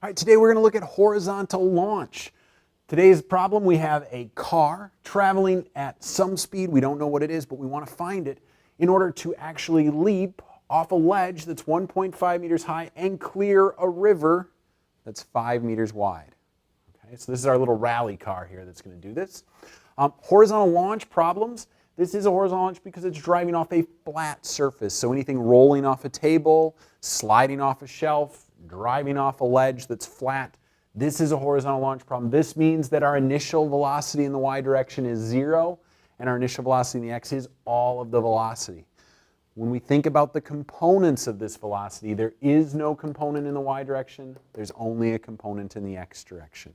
All right, today we're going to look at horizontal launch. Today's problem, we have a car traveling at some speed. We don't know what it is, but we want to find it in order to actually leap off a ledge that's 1.5 meters high and clear a river that's 5 meters wide. Okay, so this is our little rally car here that's going to do this. Horizontal launch problems. This is a horizontal launch because it's driving off a flat surface. So anything rolling off a table, sliding off a shelf, driving off a ledge that's flat, this is a horizontal launch problem. This means that our initial velocity in the y direction is 0, and our initial velocity in the x is all of the velocity. When we think about the components of this velocity, there is no component in the y direction. There's only a component in the x direction.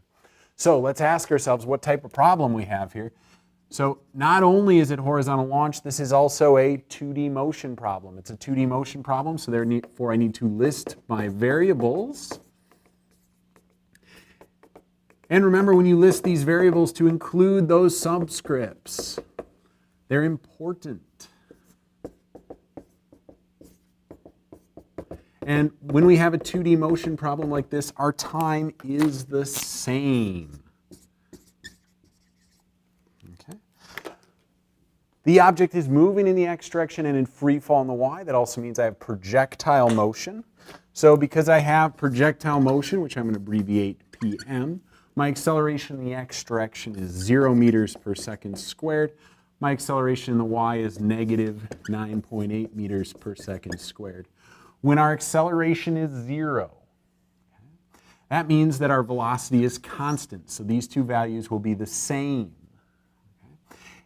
So let's ask ourselves what type of problem we have here. So not only is it horizontal launch, this is also a 2D motion problem. It's a 2D motion problem, so therefore I need to list my variables. And remember, when you list these variables, to include those subscripts. They're important. And when we have a 2D motion problem like this, our time is the same. The object is moving in the x direction and in free fall in the y. That also means I have projectile motion. So because I have projectile motion, which I'm going to abbreviate PM, my acceleration in the x direction is 0 meters per second squared. My acceleration in the y is negative 9.8 meters per second squared. When our acceleration is 0, that means that our velocity is constant. So these two values will be the same.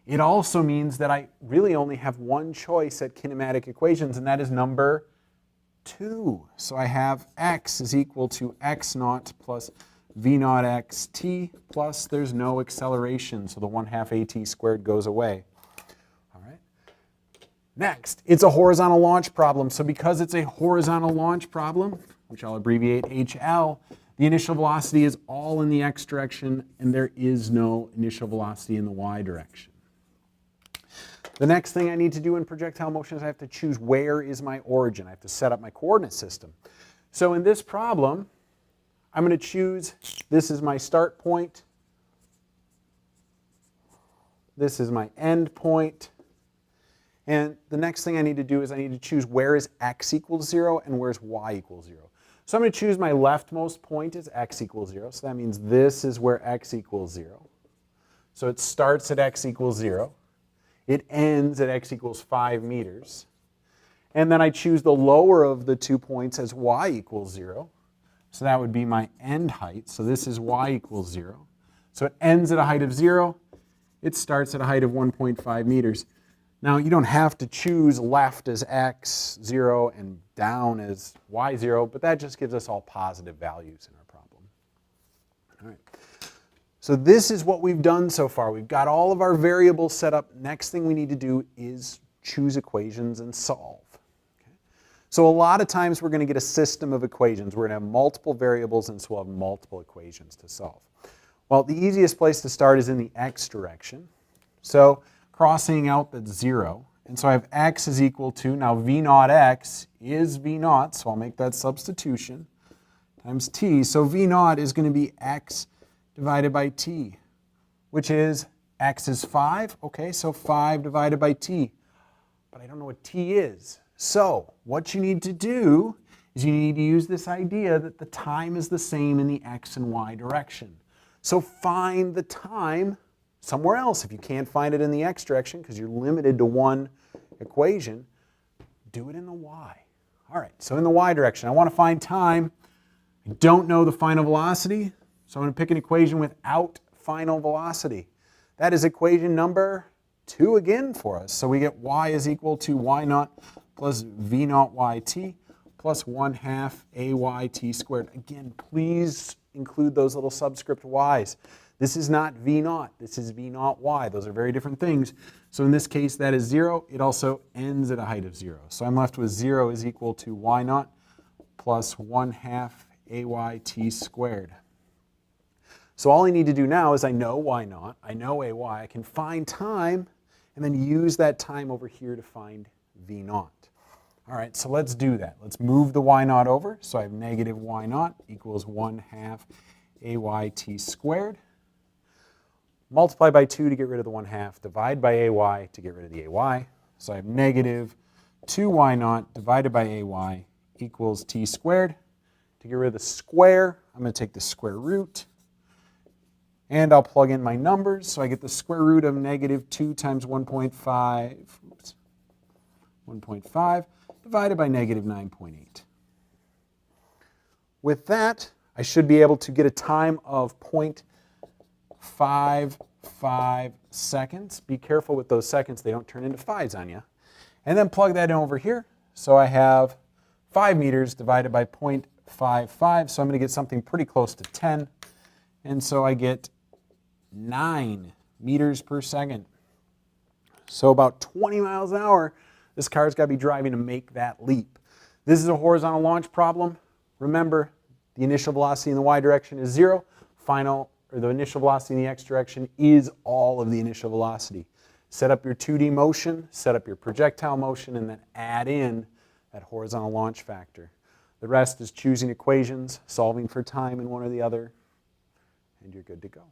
It also means that I really only have one choice at kinematic equations, and that is number 2. So I have x is equal to x naught plus v naught xt plus there's no acceleration, so the 1/2 at squared goes away. All right. Next, it's a horizontal launch problem. So because it's a horizontal launch problem, which I'll abbreviate HL, the initial velocity is all in the x direction, and there is no initial velocity in the y direction. The next thing I need to do in projectile motion is I have to choose where is my origin. I have to set up my coordinate system. So in this problem, I'm going to choose this is my start point. This is my end point. And the next thing I need to do is I need to choose where is x equals 0 and where is y equals 0. So I'm going to choose my leftmost point as x equals 0. So that means this is where x equals 0. So it starts at x equals 0. It ends at x equals 5 meters. And then I choose the lower of the 2 points as y equals 0. So that would be my end height. So this is y equals 0. So it ends at a height of 0. It starts at a height of 1.5 meters. Now, you don't have to choose left as x, 0, and down as y, 0, but that just gives us all positive values in our problem. All right. So this is what we've done so far. We've got all of our variables set up. Next thing we need to do is choose equations and solve. Okay? So a lot of times we're going to get a system of equations. We're going to have multiple variables, and so we'll have multiple equations to solve. Well, the easiest place to start is in the x direction. So crossing out, that's 0. And so I have x is equal to, now v naught x is v naught, so I'll make that substitution, times t. So v naught is going to be x divided by t, which is x is 5. Okay, so 5 divided by t. But I don't know what t is. So what you need to do is you need to use this idea that the time is the same in the x and y direction. So find the time somewhere else. If you can't find it in the x direction because you're limited to one equation, do it in the y. All right, so in the y direction, I want to find time. I don't know the final velocity. So I'm going to pick an equation without final velocity. That is equation number 2 again for us. So we get y is equal to y naught plus v naught yt plus 1/2 ayt squared. Again, please include those little subscript y's. This is not v naught. This is v naught y. Those are very different things. So in this case, that is 0. It also ends at a height of 0. So I'm left with 0 is equal to y naught plus 1/2 ayt squared. So all I need to do now is I know y naught, I know ay, I can find time, and then use that time over here to find v naught. All right, so let's do that. Let's move the y naught over. So I have negative y naught equals 1/2 ayt squared. Multiply by 2 to get rid of the 1/2. Divide by ay to get rid of the ay. So I have negative 2y naught divided by ay equals t squared. To get rid of the square, I'm going to take the square root. And I'll plug in my numbers. So I get the square root of negative 2 times 1.5 divided by negative 9.8. With that, I should be able to get a time of 0.55 seconds. Be careful with those seconds. They don't turn into fives on you. And then plug that in over here. So I have 5 meters divided by 0.55. So I'm going to get something pretty close to 10. And so I get 9 meters per second. So about 20 miles an hour, this car's got to be driving to make that leap. This is a horizontal launch problem. Remember, the initial velocity in the y direction is 0. The initial velocity in the x direction is all of the initial velocity. Set up your 2D motion, set up your projectile motion, and then add in that horizontal launch factor. The rest is choosing equations, solving for time in one or the other, and you're good to go.